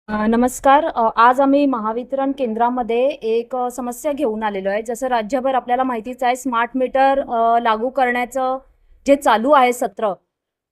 नमस्कार. आज आम्ही महावितरण केंद्रामध्ये एक समस्या घेऊन आलेलो आहे. जसं राज्यभर आपल्याला माहितीच आहे, स्मार्ट मीटर लागू करण्याचं जे चालू आहे सत्र,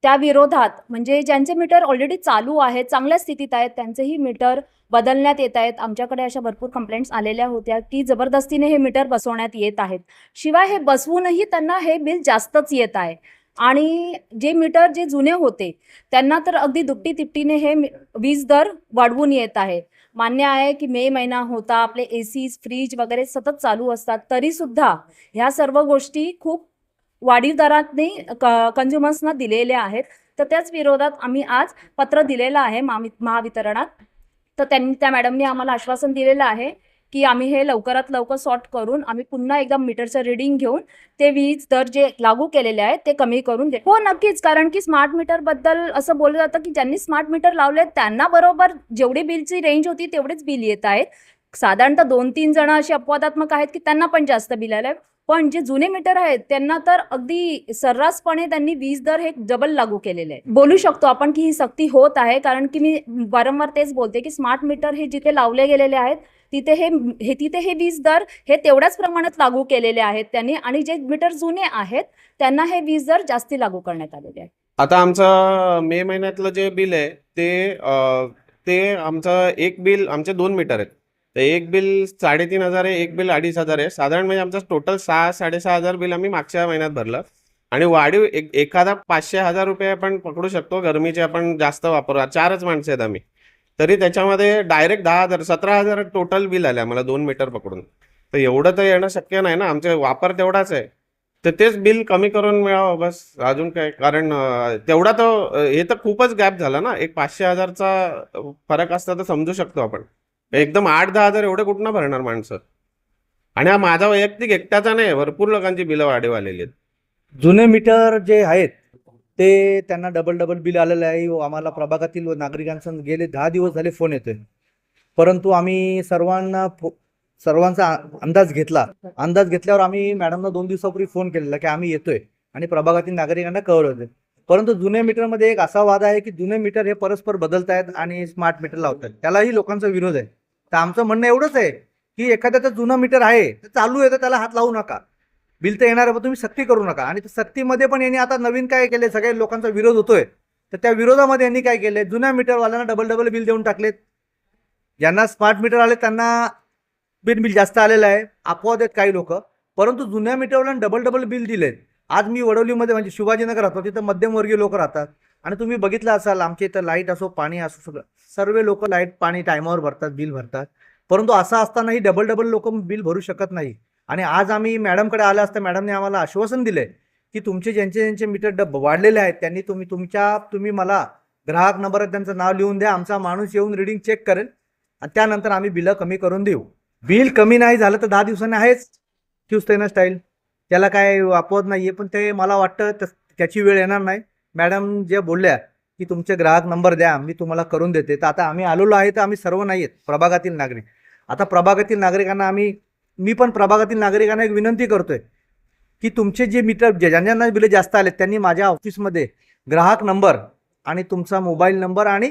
त्या विरोधात म्हणजे ज्यांचे मीटर ऑलरेडी चालू आहेत, चांगल्या स्थितीत आहेत, त्यांचेही मीटर बदलण्यात येत आहेत. आमच्याकडे अशा भरपूर कंप्लेंट्स आलेल्या होत्या की जबरदस्तीने हे मीटर बसवण्यात येत आहेत. शिवाय हे बसवूनही त्यांना हे बिल जास्तच येत आहे. आणि जे मीटर जे जुने होते त्यांना तर अगदी दुपटी तिपटीने हे वीज दर वाढवून येत आहे. मान्य आहे की मे महिना होता, आपले एसीज फ्रीज वगैरे सतत चालू असतात, तरी सुद्धा ह्या सर्व गोष्टी खूप वाढीव दराने कंझ्युमर्सना दिलेल्या आहेत. तर त्याच विरोधात आम्ही आज पत्र दिलेलं आहे महावितरणात. तर त्या मॅडमनी आम्हाला आश्वासन दिलेलं आहे की आम्ही हे लवकरात लवकर सॉर्ट करून आम्ही पुन्हा एकदा मीटरचं रीडिंग घेऊन ते वीज दर जे लागू केलेले आहेत ते कमी करून दे. हो, नक्कीच. कारण की स्मार्ट मीटर बद्दल असं बोललं जातं की ज्यांनी स्मार्ट मीटर लावले त्यांना बरोबर जेवढी बिलची रेंज होती तेवढेच बिल येत आहेत. साधारणतः 2-3 जण असे अपवादात्मक आहेत की त्यांना पण जास्त बिल आलंय. पण जे जुने मीटर आहेत त्यांना तर अगदी सर्रासपणे त्यांनी वीज दर हे डबल लागू केलेले आहे. बोलू शकतो आपण की ही सक्ती होत आहे, कारण की मी वारंवार तेच बोलते की स्मार्ट मीटर हे जिथे लावले गेलेले आहेत तिथे हे वीज दर हे तेवढ्याच प्रमाणात लागू केलेले आहेत त्यांनी, आणि जे मीटर जुने आहेत त्यांना हे वीज दर जास्ती लागू करण्यात आलेले आहे. आता आमचं मे महिन्यातलं जे बिल आहे ते आमचं एक बिल, आमचे 2 मीटर आहेत. तर एक बिल 3,500 आहे, एक बिल 2,500 आहे. साधारण म्हणजे आमचं टोटल 6-6.5 बिल आम्ही मागच्या महिन्यात भरलं. आणि वाढीव एखादा 500-1000 रुपये आपण पकडू शकतो. गरमीचे आपण जास्त वापरतो, 4च माणसं आहेत आम्ही, तरी त्याच्यामध्ये डायरेक्ट 10,000 17,000 टोटल बिल आले आम्हाला 2 मीटर पकडून. तर एवढं तर येणं शक्य नाही ना, आमचा वापर तेवढाच आहे. तर तेच बिल कमी करून मिळावं बस, अजून काय. कारण तेवढा तर हे तर खूपच गॅप झाला ना. एक 500-1000चा फरक असता तर समजू शकतो आपण. एकदम 8-10 हजार एवढे कुठनं भरणार माणसं. आणि हा माझा वैयक्तिक एकट्याचा नाही, भरपूर लोकांची बिलं वाढीव आलेली आहेत. जुने मीटर जे आहेत ते त्यांना डबल डबल बिल आलेलं आहे. आम्हाला प्रभागातील नागरिकांचा गेले 10 दिवस झाले फोन येतोय, परंतु आम्ही सर्वांचा अंदाज घेतल्यावर आम्ही मॅडमना 2 दिवसापूर्वी फोन केलेला की आम्ही येतोय आणि प्रभागातील नागरिकांना कळवलं. परंतु जुने मीटरमध्ये एक असा वाद आहे की जुने मीटर हे परस्पर बदलतायत आणि स्मार्ट मीटर लावतात, त्यालाही लोकांचा विरोध आहे. तर आमचं म्हणणं एवढंच आहे की एखाद्याचं जुनं मीटर आहे तर चालू आहे तर त्याला हात लावू नका. बिल तर येणार आहे, पण तुम्ही सक्ती करू नका. आणि सक्तीमध्ये पण यांनी आता नवीन काय केले, सगळ्या लोकांचा विरोध होतोय, तर त्या विरोधामध्ये यांनी काय केलंय, जुन्या मीटरवाल्यांना डबल डबल बिल देऊन टाकलेत. ज्यांना स्मार्ट मीटर आले त्यांना बिल जास्त आलेलं आहे, अपवाद आहेत काही लोक. परंतु जुन्या मीटरवाल्यांना डबल डबल बिल दिलेत. आज मी वडवलीमध्ये म्हणजे शिवाजीनगर राहतो, तिथं मध्यमवर्गीय लोक राहतात. आणि तुम्ही बघितलं असाल आमच्या इथं लाईट असो पाणी असो सगळं सर्व लोक लाईट पाणी टायमावर भरतात, बिल भरतात. परंतु असं असतानाही डबल डबल लोक बिल भरू शकत नाही. आणि आज आम्ही मॅडमकडे आलं असता मॅडमने आम्हाला आश्वासन दिले की तुमचे ज्यांचे मीटर वाढलेले आहेत त्यांनी तुम्ही मला ग्राहक नंबर त्यांचं नाव लिहून द्या, आमचा माणूस येऊन रिडिंग चेक करेल आणि त्यानंतर आम्ही बिलं कमी करून देऊ. बिल कमी नाही झालं तर 10 दिवसांनी आहेच शिवसेना स्टाईल, त्याला काय अपवाद नाहीये. पण ते मला वाटतं त्याची वेळ येणार नाही. मॅडम जे बोलल्या की तुमचे ग्राहक नंबर द्या, मी तुम्हाला करून देते. तर आता आम्ही आलेलो आहे, तर आम्ही सर्व नाही आहेत प्रभागातील नागरिक. आता प्रभागातील नागरिकांना मी पण प्रभागातील नागरिकांना एक विनंती करतोय की तुमचे जे मीटर ज्यांना बिले जास्त आले त्यांनी माझ्या ऑफिसमध्ये ग्राहक नंबर आणि तुमचा मोबाईल नंबर आणि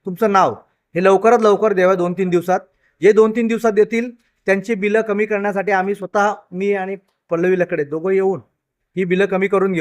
तुमचं नाव हे लवकरात लवकर द्यावं 2-3 दिवसात. जे 2-3 दिवसात देतील त्यांची बिलं कमी करण्यासाठी आम्ही स्वतः मी आणि पल्लवी लकडे दोघं येऊन ही बिलं कमी करून घेऊ.